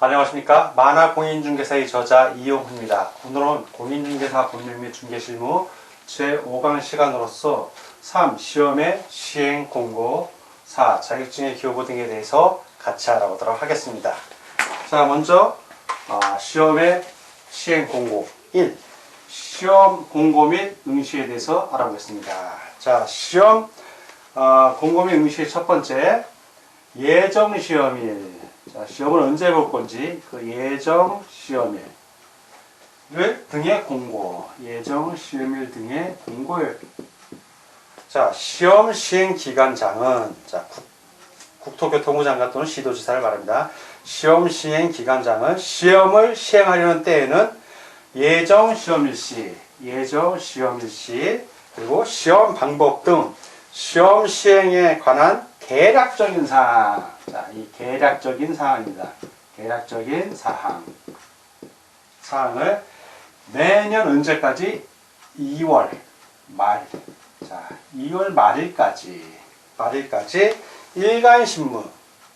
안녕하십니까. 만화공인중개사의 저자 이용훈입니다. 오늘은 공인중개사 법률 및 중개실무 제5강 시간으로서 3. 시험의 시행 공고, 4. 자격증의 교부 등에 대해서 같이 알아보도록 하겠습니다. 자, 먼저 시험의 시행 공고 1. 시험 공고 및 응시에 대해서 알아보겠습니다. 자, 시험 공고 및 응시의 첫 번째, 예정 시험일. 자, 시험을 언제 볼 건지 그 예정 시험일 등의 공고, 예정 시험일 등의 공고일. 자, 시험 시행 기간장은 국토교통부 장관 또는 시도지사를 말합니다. 시험 시행 기간장은 시험을 시행하려는 때에는 예정 시험일 시, 그리고 시험 방법 등 시험 시행에 관한 개략적인 사항. 자, 이 개략적인 사항입니다. 개략적인 사항을 매년 언제까지? 2월 말. 자, 2월 말일까지 일간신문,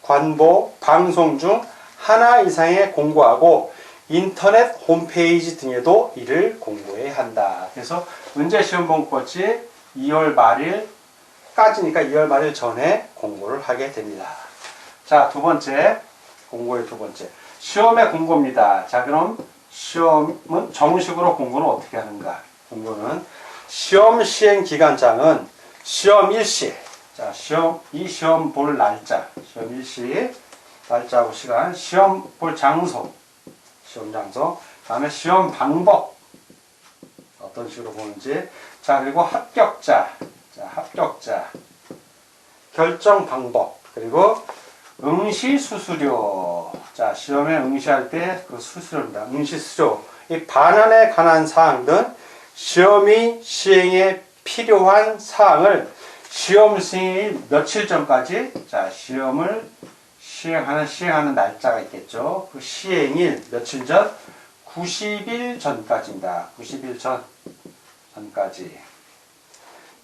관보, 방송 중 하나 이상의 공고하고 인터넷 홈페이지 등에도 이를 공고해야 한다. 그래서 언제 시험 본 거지? 2월 말일까지니까 2월 말일 전에 공고를 하게 됩니다. 자, 두 번째, 공고의 두 번째, 시험의 공고입니다. 자, 그럼 시험은 정식으로 공고는 어떻게 하는가? 공고는 시험 시행 기간장은 시험 일시, 자, 시험 볼 날짜, 시험 일시, 날짜하고 시간, 시험 볼 장소, 다음에 시험 방법, 어떤 식으로 보는지, 자, 그리고 합격자, 결정 방법, 그리고 응시 수수료. 자, 시험에 응시할 때 그 수수료입니다. 응시 수수료. 이 반환에 관한 사항 등 시험이 시행에 필요한 사항을 시험 시행일 며칠 전까지, 자, 시험을 시행하는 날짜가 있겠죠. 그 시행일 며칠 전? 90일 전까지입니다. 90일 전까지.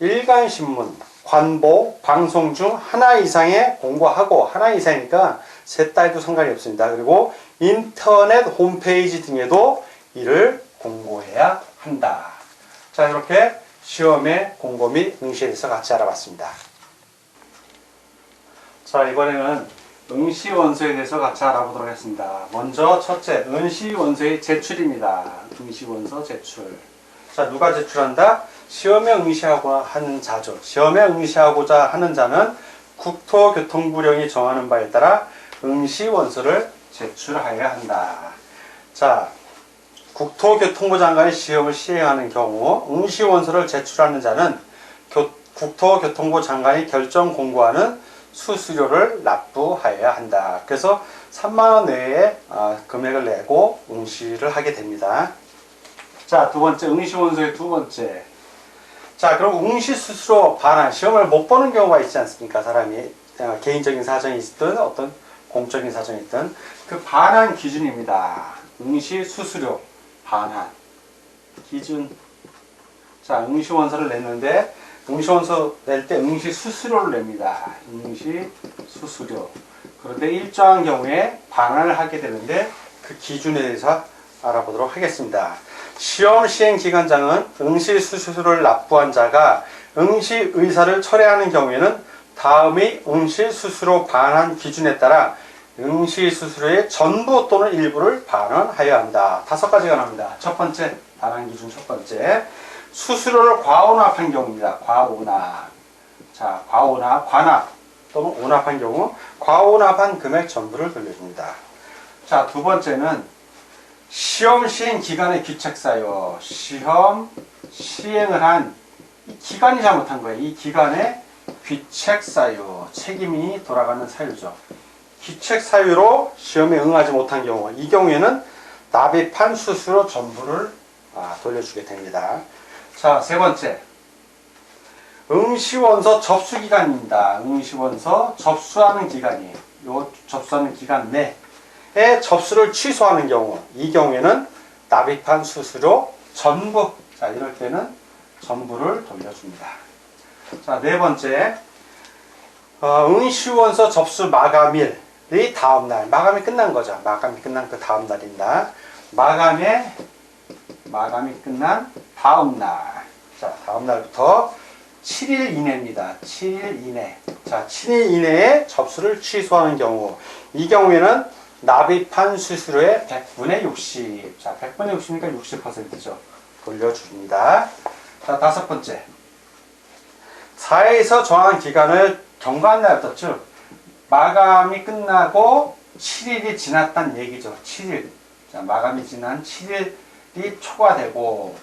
일간신문, 관보, 방송 중 하나 이상의 공고하고, 하나 이상이니까 셋 다 해도 상관이 없습니다. 그리고 인터넷 홈페이지 등에도 이를 공고해야 한다. 자, 이렇게 시험의 공고 및 응시에 대해서 같이 알아봤습니다. 자, 이번에는 응시원서에 대해서 같이 알아보도록 하겠습니다. 먼저 첫째, 응시원서의 제출입니다. 응시원서 제출. 자, 누가 제출한다? 시험에 응시하고자 하는 자죠. 시험에 응시하고자 하는 자는 국토교통부령이 정하는 바에 따라 응시원서를 제출하여야 한다. 자, 국토교통부 장관이 시험을 시행하는 경우 응시원서를 제출하는 자는 국토교통부 장관이 결정 공고하는 수수료를 납부하여야 한다. 그래서 3만원 내에 금액을 내고 응시를 하게 됩니다. 자, 두 번째, 응시원서의 두 번째. 자, 그럼 응시 수수료 반환, 시험을 못 보는 경우가 있지 않습니까? 사람이 개인적인 사정이 있든 어떤 공적인 사정이 있든 그 반환 기준입니다. 응시 수수료 반환 기준. 자, 응시원서를 냈는데 응시원서 낼 때 응시 수수료를 냅니다. 응시 수수료. 그런데 일정한 경우에 반환을 하게 되는데 그 기준에 대해서 알아보도록 하겠습니다. 시험 시행 기간장은 응시 수수료를 납부한 자가 응시 의사를 철회하는 경우에는 다음의 응시 수수료 반환 기준에 따라 응시 수수료의 전부 또는 일부를 반환하여야 한다. 5가지가 나옵니다. 첫 번째, 반환 기준 첫 번째, 수수료를 과오납한 경우입니다. 과오납. 자, 관납 또는 오납한 경우 과오납한 금액 전부를 돌려줍니다. 자, 두 번째는 시험 시행 기간의 귀책사유. 시험 시행을 한 이 기간이 잘못한 거예요. 이 기간의 귀책사유, 책임이 돌아가는 사유죠. 귀책사유로 시험에 응하지 못한 경우, 이 경우에는 납입한 수수료 전부를 돌려주게 됩니다. 자, 세 번째, 응시원서 접수기간입니다. 응시원서 접수하는 기간이, 요 접수하는 기간 내에 접수를 취소하는 경우, 이 경우에는 납입한 수수료 전부, 자, 이럴 때는 전부를 돌려줍니다. 자, 네 번째, 응시원서 접수 마감일이 다음날, 마감이 끝난 거죠. 마감이 끝난 그 다음날입니다. 마감이 끝난 다음날. 자, 다음날부터 7일 이내입니다. 7일 이내. 자, 7일 이내에 접수를 취소하는 경우. 이 경우에는 납입한 수수료의 100분의 60. 자, 100분의 60이니까 60%죠. 돌려줍니다. 자, 다섯 번째. 사회에서 정한 기간을 경과한 날부터 즉 마감이 끝나고 7일이 지났다는 얘기죠. 7일. 자, 마감이 지난 7일이 초과되고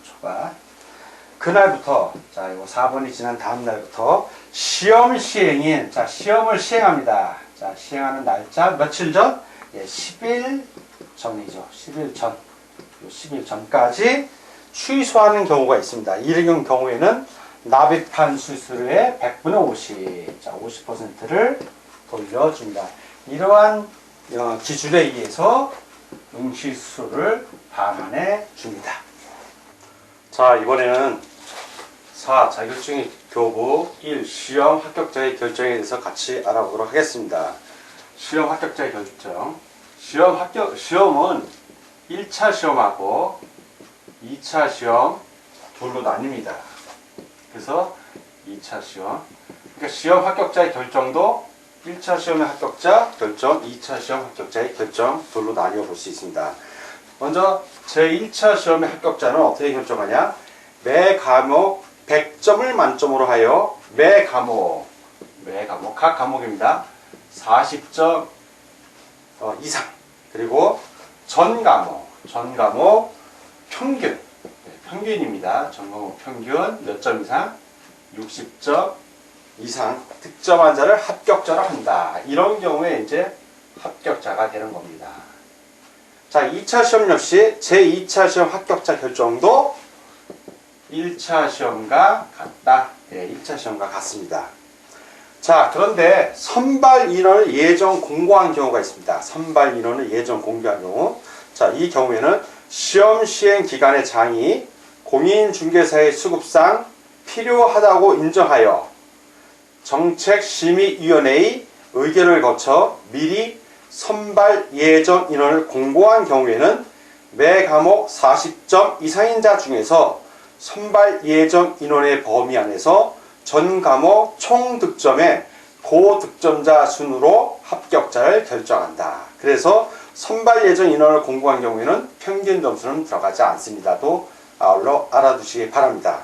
그날부터 자, 이거 4번이 지난 다음 날부터 시험 시행인 자, 시험을 시행합니다. 자, 시행하는 날짜 며칠 전? 예, 10일 전이죠. 10일 전. 10일 전까지 취소하는 경우가 있습니다. 이런 경우에는 납입한 수수료의 100분의 50, 자, 50%를 돌려줍니다. 이러한 기준에 의해서 응시수수료를 반환해 줍니다. 자, 이번에는 4. 자격증의 교부 1. 시험 합격자의 결정에 대해서 같이 알아보도록 하겠습니다. 시험 합격자의 결정. 시험은 1차 시험하고 2차 시험 둘로 나뉩니다. 그래서 2차 시험. 그러니까 시험 합격자의 결정도 1차 시험의 합격자 결정, 2차 시험 합격자의 결정 둘로 나뉘어 볼 수 있습니다. 먼저 제1차 시험의 합격자는 어떻게 결정하냐? 매 과목 100점을 만점으로 하여 매 과목 각 과목입니다. 40점 이상. 그리고 전 과목 평균입니다. 전 과목 평균 몇 점 이상? 60점 이상 득점한 자를 합격자로 한다. 이런 경우에 이제 합격자가 되는 겁니다. 자, 2차 시험 역시 제2차 시험 합격자 결정도 1차 시험과 같다. 네, 1차 시험과 같습니다. 자, 그런데 선발 인원을 예정 공고한 경우가 있습니다. 선발 인원을 예정 공고한 경우. 자, 이 경우에는 시험 시행 기간의 장이 공인중개사의 수급상 필요하다고 인정하여 정책심의위원회의 의견을 거쳐 미리 선발 예정 인원을 공고한 경우에는 매 과목 40점 이상인 자 중에서 선발 예정 인원의 범위 안에서 전 과목 총 득점의 고득점자 순으로 합격자를 결정한다. 그래서 선발 예정 인원을 공고한 경우에는 평균 점수는 들어가지 않습니다도 아울러 알아두시기 바랍니다.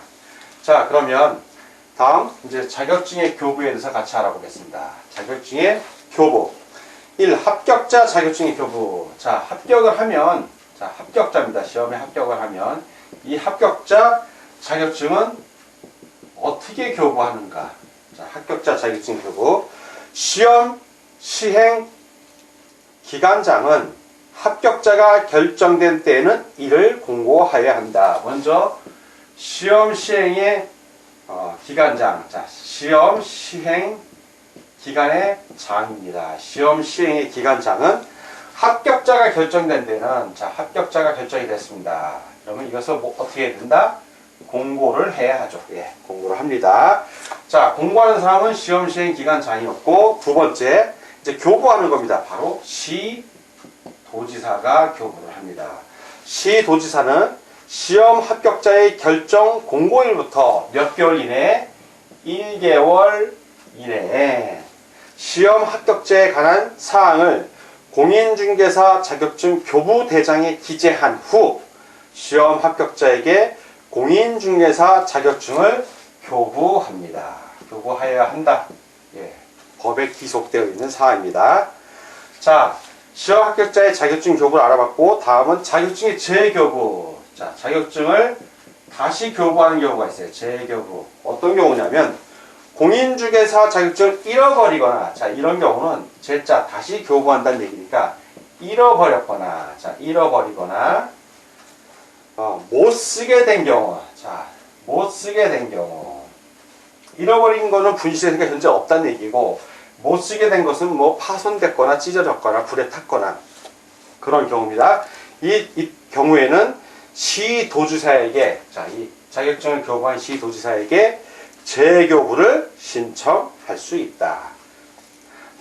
자, 그러면 다음 이제 자격증의 교부에 대해서 같이 알아보겠습니다. 자격증의 교부. 1. 합격자 자격증의 교부. 자, 합격을 하면 자, 합격자입니다. 시험에 합격을 하면 이 합격자 자격증은 어떻게 교부하는가? 자, 합격자 자격증 교부. 시험 시행 기간장은 합격자가 결정된 때에는 이를 공고하여야 한다. 먼저 시험 시행의 기간장. 자, 시험 시행 기간의 장입니다. 시험 시행의 기간장은 합격자가 결정된 데는 자, 합격자가 결정이 됐습니다. 그러면 이것을 어떻게 해야 된다? 공고를 해야 하죠. 예, 공고를 합니다. 자, 공고하는 사람은 시험 시행 기간장이었고, 두 번째 이제 교부하는 겁니다. 바로 시도지사가 교부를 합니다. 시도지사는 시험 합격자의 결정 공고일부터 몇 개월 이내에 1개월 이내에 시험 합격자에 관한 사항을 공인중개사 자격증 교부대장에 기재한 후 시험 합격자에게 공인중개사 자격증을 교부합니다. 교부하여야 한다. 예, 법에 기록되어 있는 사항입니다. 자, 시험 합격자의 자격증 교부를 알아봤고, 다음은 자격증의 재교부. 자, 자격증을 다시 교부하는 경우가 있어요. 재교부. 어떤 경우냐면 공인중개사 자격증을 잃어버리거나, 자, 이런 경우는 재자 다시 교부한다는 얘기니까 잃어버렸거나, 자, 잃어버리거나 못 쓰게 된 경우. 자, 못 쓰게 된 경우. 잃어버린 거는 분실되니까 현재 없다는 얘기고, 못 쓰게 된 것은 뭐 파손됐거나 찢어졌거나 불에 탔거나 그런 경우입니다. 이 경우에는 시도지사에게, 자, 이 자격증을 교부한 시도지사에게 재교부를 신청할 수 있다.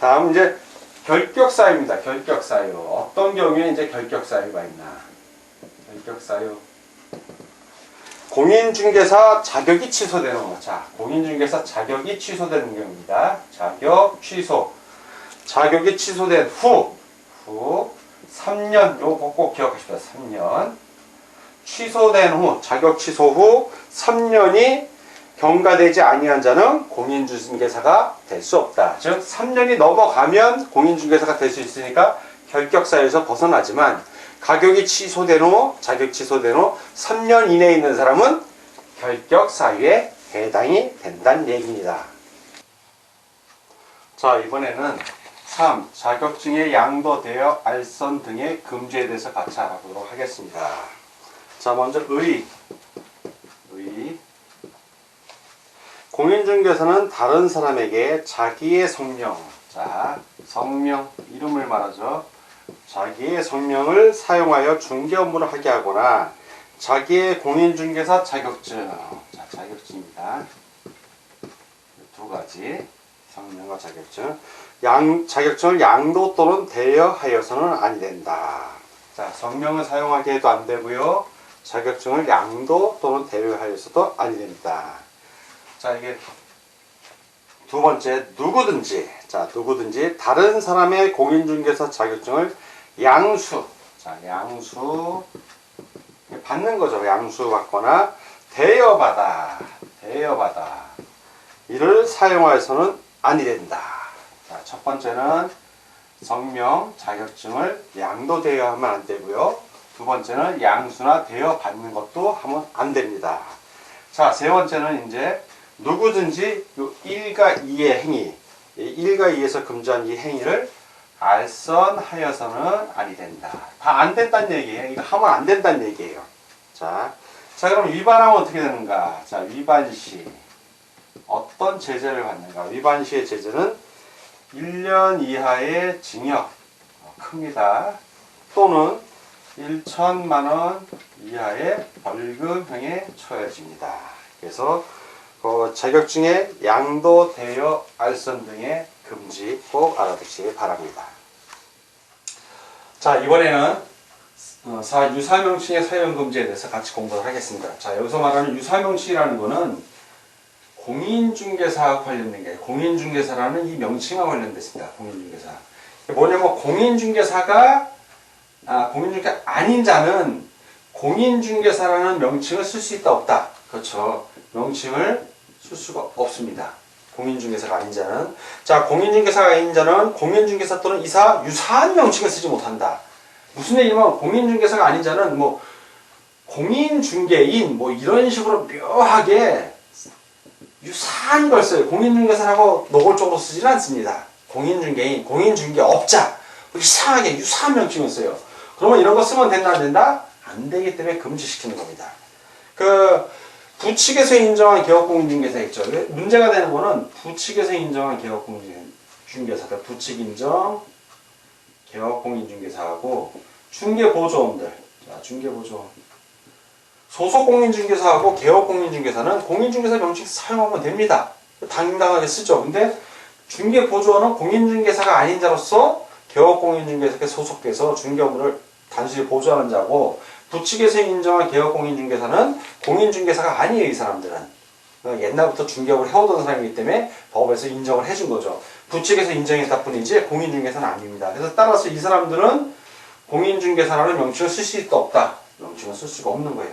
다음 이제 결격 사유입니다. 결격 사유. 어떤 경우에 이제 결격 사유가 있나? 결격 사유. 공인중개사 자격이 취소되는 거. 자, 공인중개사 자격이 취소되는 경우입니다. 자격 취소. 자격이 취소된 후 3년, 요거 꼭 기억하십시오. 3년. 취소된 후, 자격 취소 후 3년이 경과되지 아니한 자는 공인중개사가 될 수 없다. 즉 3년이 넘어가면 공인중개사가 될 수 있으니까 결격사유에서 벗어나지만 가격이 취소된 후, 자격 취소된 후 3년 이내에 있는 사람은 결격사유에 해당이 된다는 얘기입니다. 자, 이번에는 3. 자격증의 양도, 대여, 알선 등의 금지에 대해서 같이 알아보도록 하겠습니다. 자, 먼저 의. 공인중개사는 다른 사람에게 자기의 성명, 자, 성명, 이름을 말하죠. 자기의 성명을 사용하여 중개 업무를 하게 하거나 자기의 공인중개사 자격증, 자, 자격증입니다. 두 가지, 성명과 자격증. 자격증을 양도 또는 대여하여서는 아니 된다. 자, 성명을 사용하게 해도 안 되고요. 자격증을 양도 또는 대여하여서도 아니 됩니다. 자, 이게 두 번째, 누구든지, 자, 누구든지 다른 사람의 공인중개사 자격증을 양수, 자, 양수 받는 거죠. 양수 받거나 대여받아 이를 사용하여서는 아니 된다. 자, 첫 번째는 성명, 자격증을 양도 대여하면 안 되고요. 두 번째는 양수나 대여받는 것도 하면 안 됩니다. 자, 세 번째는 이제 누구든지 요 1과 2의 행위, 1과 2에서 금지한 이 행위를 알선하여서는 아니 된다. 다 안 된다는 얘기예요. 이거 하면 안 된다는 얘기예요. 자, 그럼 위반하면 어떻게 되는가? 자, 위반 시 어떤 제재를 받는가? 위반 시의 제재는 1년 이하의 징역, 큽니다. 또는 1천만 원 이하의 벌금형에 처해집니다. 그래서 자격증의 양도, 대여, 알선 등의 금지 꼭 알아두시기 바랍니다. 자, 이번에는 유사명칭의 사용 금지에 대해서 같이 공부를 하겠습니다. 자, 여기서 말하는 유사명칭이라는 것은 공인중개사와 관련된 게, 공인중개사라는 이 명칭과 관련됐습니다. 공인중개사. 뭐냐면 공인중개사가 공인중개사 아닌 자는 공인중개사라는 명칭을 쓸 수 있다 없다. 그렇죠. 명칭을 쓸 수가 없습니다. 공인중개사가 아닌 자는. 자, 공인중개사가 아닌 자는 공인중개사 또는 이사 유사한 명칭을 쓰지 못한다. 무슨 얘기냐면 공인중개사가 아닌 자는 뭐 공인중개인 뭐 이런 식으로 묘하게 유사한 걸 써요. 공인중개사라고 노골적으로 쓰지는 않습니다. 공인중개인, 공인중개업자 이상하게 유사한 명칭을 써요. 그러면 이런 거 쓰면 된다 안 된다? 안 되기 때문에 금지시키는 겁니다. 부측에서 인정한 개업공인중개사 있죠. 문제가 되는 거는 부측에서 인정한 개업공인중개사들, 부측 인정 개업공인중개사하고 중개보조원들, 자, 중개보조원, 소속공인중개사하고 개업공인중개사는 공인중개사 명칭 사용하면 됩니다. 당당하게 쓰죠. 근데 중개보조원은 공인중개사가 아닌 자로서 개업공인중개사에 소속돼서 중개업무를 단순히 보조하는 자고, 부측에서 인정한 개업공인중개사는 공인중개사가 아니에요. 이 사람들은 옛날부터 중개업을 해오던 사람이기 때문에 법에서 인정을 해준 거죠. 부측에서 인정했다 뿐이지 공인중개사는 아닙니다. 그래서 따라서 이 사람들은 공인중개사라는 명칭을 쓸 수 있다 없다. 명칭을 쓸 수가 없는 거예요.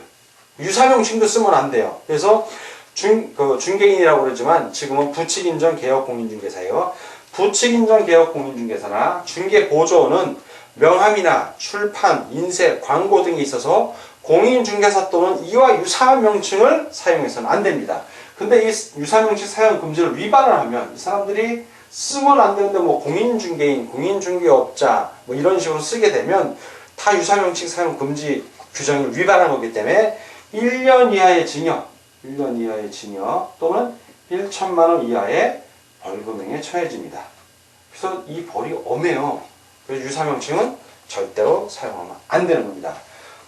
유사명칭도 쓰면 안 돼요. 그래서 중개인이라고 그러지만 지금은 부측인정 개업공인중개사예요. 부측인정 개업공인중개사나 중개보조원은 명함이나 출판, 인쇄, 광고 등에 있어서 공인중개사 또는 이와 유사한 명칭을 사용해서는 안 됩니다. 근데 이 유사명칭 사용 금지를 위반을 하면 이 사람들이 쓰면 안 되는데 뭐 공인중개인, 공인중개업자 뭐 이런 식으로 쓰게 되면 다 유사명칭 사용 금지 규정을 위반한 거기 때문에 1년 이하의 징역, 1년 이하의 징역 또는 1천만 원 이하의 벌금형에 처해집니다. 그래서 이 벌이 엄해요. 그래서 유사명칭은 절대로 사용하면 안 되는 겁니다.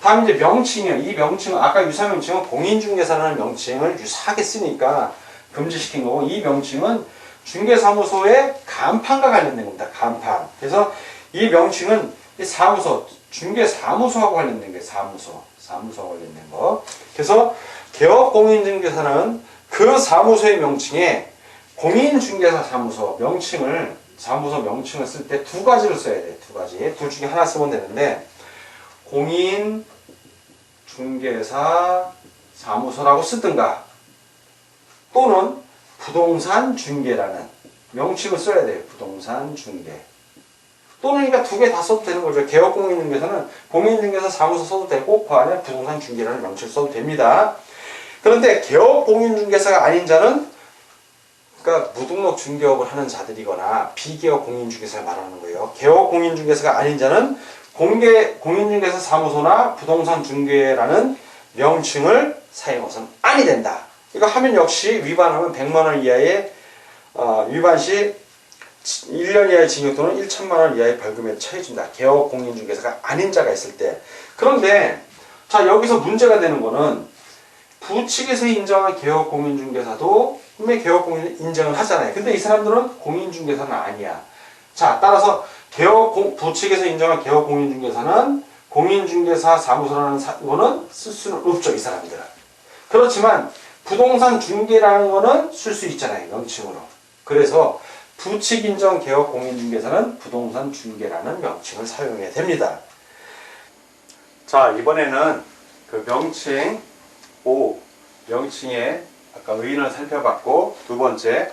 다음 이제 명칭이요. 이 명칭은 아까 유사명칭은 공인중개사라는 명칭을 유사하게 쓰니까 금지시킨 거고, 이 명칭은 중개사무소의 간판과 관련된 겁니다. 간판. 그래서 이 명칭은 이 사무소, 중개사무소하고 관련된 게 사무소와 관련된 거. 그래서 개업공인중개사는 그 사무소의 명칭에 공인중개사 사무소 명칭을 쓸 때 두 가지를 써야 돼. 두 가지. 둘 중에 하나 쓰면 되는데 공인중개사 사무소라고 쓰든가 또는 부동산 중개라는 명칭을 써야 돼요. 부동산 중개. 또는 그러니까 두 개 다 써도 되는 거죠. 개업공인중개사는 공인중개사 사무소 써도 되고 그 안에 부동산 중개라는 명칭을 써도 됩니다. 그런데 개업공인중개사가 아닌 자는 그러니까 무등록 중개업을 하는 자들이거나 비개업 공인중개사를 말하는 거예요. 개업 공인중개사가 아닌 자는 공인중개사 사무소나 부동산 중개라는 명칭을 사용해서는 아니 된다. 이거 하면 역시 위반하면 100만 원 이하의 위반 시 1년 이하의 징역 또는 1천만 원 이하의 벌금에 처해진다. 개업 공인중개사가 아닌 자가 있을 때. 그런데 자 여기서 문제가 되는 거는 부측에서 인정한 개업 공인중개사도 분명히 개업 공인 인정을 하잖아요. 근데 이 사람들은 공인중개사는 아니야. 자, 따라서 부측에서 인정한 개업 공인중개사는 공인중개사 사무소라는 거는 쓸 수는 없죠, 이 사람들은. 그렇지만 부동산 중개라는 거는 쓸 수 있잖아요, 명칭으로. 그래서 부측 인정 개업 공인중개사는 부동산 중개라는 명칭을 사용해야 됩니다. 자, 이번에는 그 명칭의 아까 의인을 살펴봤고 두 번째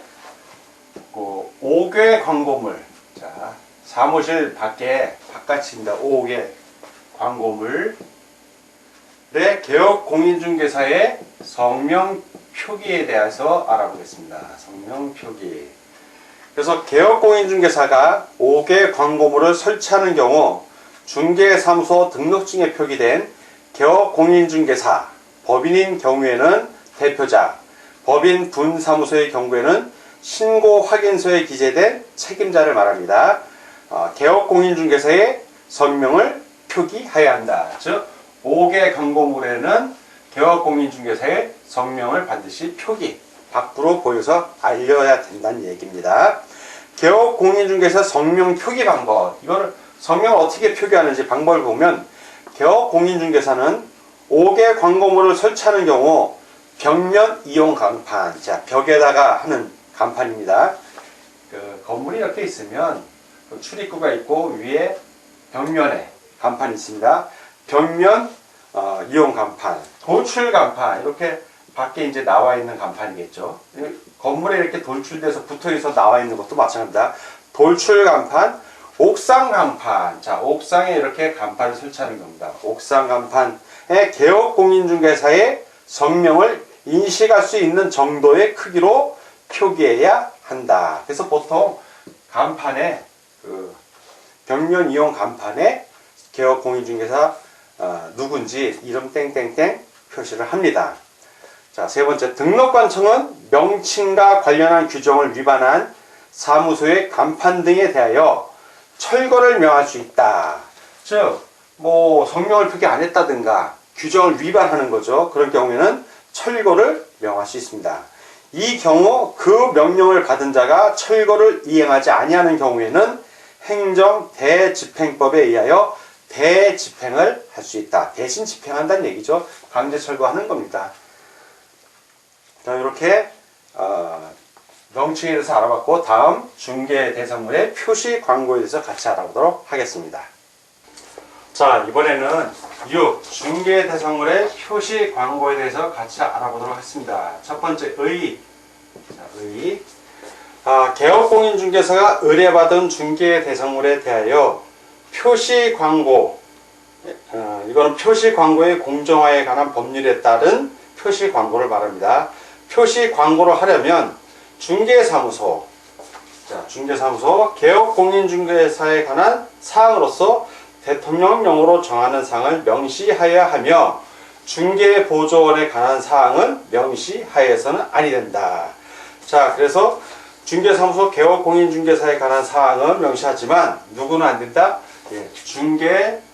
그 5개 광고물. 자, 사무실 바깥입니다. 5개 광고물의 개업 공인중개사의 성명 표기에 대해서 알아보겠습니다. 성명 표기. 그래서 개업 공인중개사가 5개 광고물을 설치하는 경우 중개사무소 등록증에 표기된 개업 공인중개사 법인인 경우에는 대표자, 법인 분사무소의 경우에는 신고 확인서에 기재된 책임자를 말합니다. 개업 공인중개사의 성명을 표기해야 한다. 즉 5개 광고물에는 개업 공인중개사의 성명을 반드시 표기, 밖으로 보여서 알려야 된다는 얘기입니다. 개업 공인중개사 성명 표기 방법. 이거를 성명을 어떻게 표기하는지 방법을 보면 개업 공인중개사는 5개 광고물을 설치하는 경우 벽면 이용 간판, 자 벽에다가 하는 간판입니다. 그 건물이 이렇게 있으면 그 출입구가 있고 위에 벽면에 간판이 있습니다. 벽면 이용 간판, 돌출 간판 이렇게 밖에 이제 나와 있는 간판이겠죠. 건물에 이렇게 돌출돼서 붙어있어 나와 있는 것도 마찬가지입니다. 돌출 간판, 옥상 간판, 자 옥상에 이렇게 간판을 설치하는 겁니다. 옥상 간판에 개업 공인중개사의 성명을 인식할 수 있는 정도의 크기로 표기해야 한다. 그래서 보통 간판에 그 벽면 이용 간판에 개업 공인중개사 누군지 이름 땡땡땡 표시를 합니다. 자, 세 번째, 등록관청은 명칭과 관련한 규정을 위반한 사무소의 간판 등에 대하여 철거를 명할 수 있다. 즉, 뭐 성명을 표기 안 했다든가 규정을 위반하는 거죠. 그런 경우에는 철거를 명할 수 있습니다. 이 경우 그 명령을 받은 자가 철거를 이행하지 아니하는 경우에는 행정 대집행법에 의하여 대집행을 할 수 있다. 대신 집행한다는 얘기죠. 강제 철거하는 겁니다. 자, 이렇게 명칭에 대해서 알아봤고 다음 중개 대상물의 표시 광고에 대해서 같이 알아보도록 하겠습니다. 자, 이번에는 6. 중개 대상물의 표시 광고에 대해서 같이 알아보도록 하겠습니다. 첫 번째, 의. 자, 의. 개업공인중개사가 의뢰받은 중개 대상물에 대하여 표시 광고, 이거는 표시 광고의 공정화에 관한 법률에 따른 표시 광고를 말합니다. 표시 광고를 하려면 중개사무소, 자, 중개사무소, 개업공인중개사에 관한 사항으로서 대통령령으로 정하는 사항을 명시하여야 하며 중개보조원에 관한 사항은 명시하여서는 아니 된다. 자, 그래서 중개사무소 개업공인중개사에 관한 사항은 명시하지만 누구는 안 된다? 예, 중개보조원에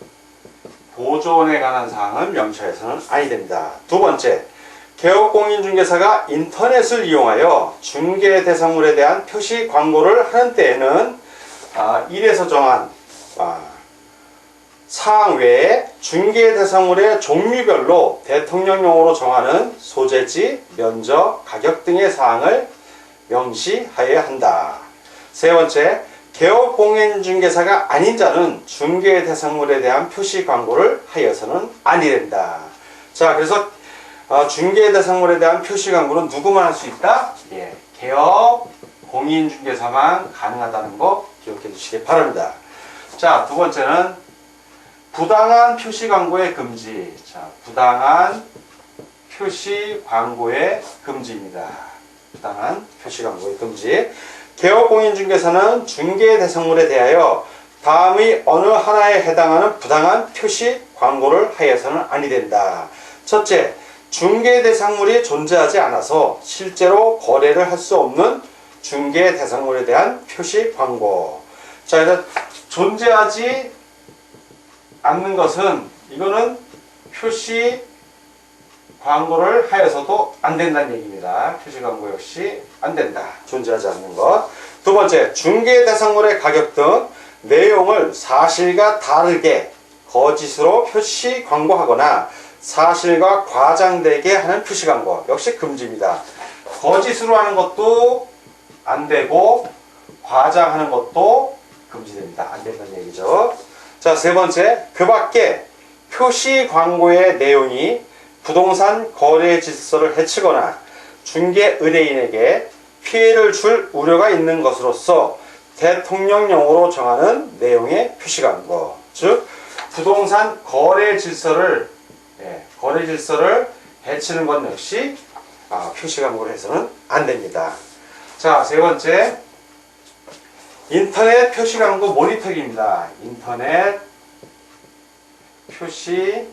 관한 사항은 명시하여서는 아니 됩니다. 두 번째, 개업공인중개사가 인터넷을 이용하여 중개 대상물에 대한 표시 광고를 하는 때에는 1에서 정한 사항 외에 중개 대상물의 종류별로 대통령령으로 정하는 소재지, 면적, 가격 등의 사항을 명시하여야 한다. 세 번째, 개업공인중개사가 아닌 자는 중개 대상물에 대한 표시 광고를 하여서는 아니 된다. 자, 그래서 중개 대상물에 대한 표시 광고는 누구만 할 수 있다? 예, 개업공인중개사만 가능하다는 거 기억해 주시기 바랍니다. 자, 두 번째는 부당한 표시 광고의 금지. 자, 부당한 표시 광고의 금지입니다. 부당한 표시 광고의 금지. 개업공인중개사는 중개 대상물에 대하여 다음의 어느 하나에 해당하는 부당한 표시 광고를 하여서는 아니 된다. 첫째, 중개 대상물이 존재하지 않아서 실제로 거래를 할 수 없는 중개 대상물에 대한 표시 광고. 자, 그래서 존재하지 않는 것은 이거는 표시 광고를 하여서도 안 된다는 얘기입니다. 표시 광고 역시 안 된다. 존재하지 않는 것. 두 번째, 중개 대상물의 가격 등 내용을 사실과 다르게 거짓으로 표시 광고하거나 사실과 과장되게 하는 표시 광고 역시 금지입니다. 거짓으로 하는 것도 안 되고 과장하는 것도 금지됩니다. 안 된다는 얘기죠. 자, 세 번째, 그 밖에 표시 광고의 내용이 부동산 거래 질서를 해치거나 중개 의뢰인에게 피해를 줄 우려가 있는 것으로서 대통령령으로 정하는 내용의 표시 광고. 즉, 부동산 거래 질서를 해치는 것 역시 표시 광고를 해서는 안 됩니다. 자, 세 번째, 인터넷 표시 광고 모니터링입니다. 인터넷 표시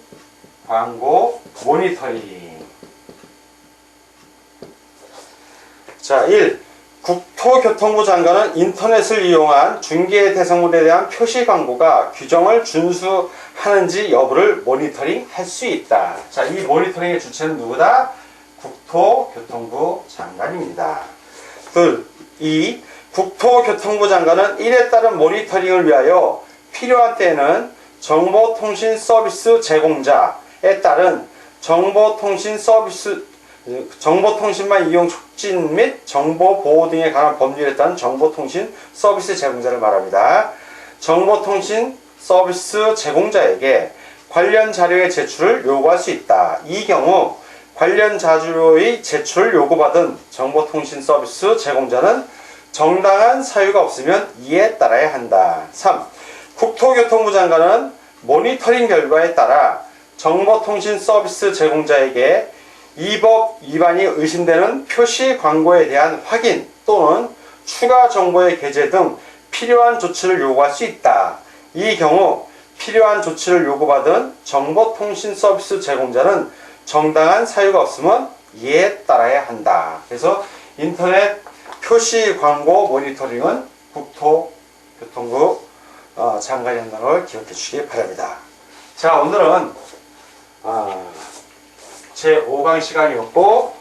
광고 모니터링. 자, 1. 국토교통부 장관은 인터넷을 이용한 중개 대상물에 대한 표시 광고가 규정을 준수하는지 여부를 모니터링 할 수 있다. 자, 이 모니터링의 주체는 누구다? 국토교통부 장관입니다. 둘, 2. 국토교통부 장관은 이에 따른 모니터링을 위하여 필요한 때에는 정보통신 서비스 제공자에 따른 정보통신만 이용 촉진 및 정보보호 등에 관한 법률에 따른 정보통신 서비스 제공자를 말합니다. 정보통신 서비스 제공자에게 관련 자료의 제출을 요구할 수 있다. 이 경우 관련 자료의 제출을 요구받은 정보통신 서비스 제공자는 정당한 사유가 없으면 이에 따라야 한다. 3. 국토교통부 장관은 모니터링 결과에 따라 정보통신 서비스 제공자에게 이 법 위반이 의심되는 표시 광고에 대한 확인 또는 추가 정보의 게재 등 필요한 조치를 요구할 수 있다. 이 경우 필요한 조치를 요구받은 정보통신 서비스 제공자는 정당한 사유가 없으면 이에 따라야 한다. 그래서 인터넷 표시 광고 모니터링은 국토교통부 장관이 한다는 걸 기억해 주시기 바랍니다. 자, 오늘은 제5강 시간이었고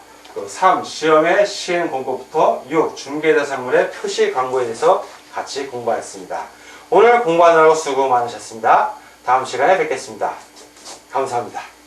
3. 시험의 시행 공고부터 6. 중개대상물의 표시 광고에 대해서 같이 공부하였습니다. 오늘 공부하느라고 수고 많으셨습니다. 다음 시간에 뵙겠습니다. 감사합니다.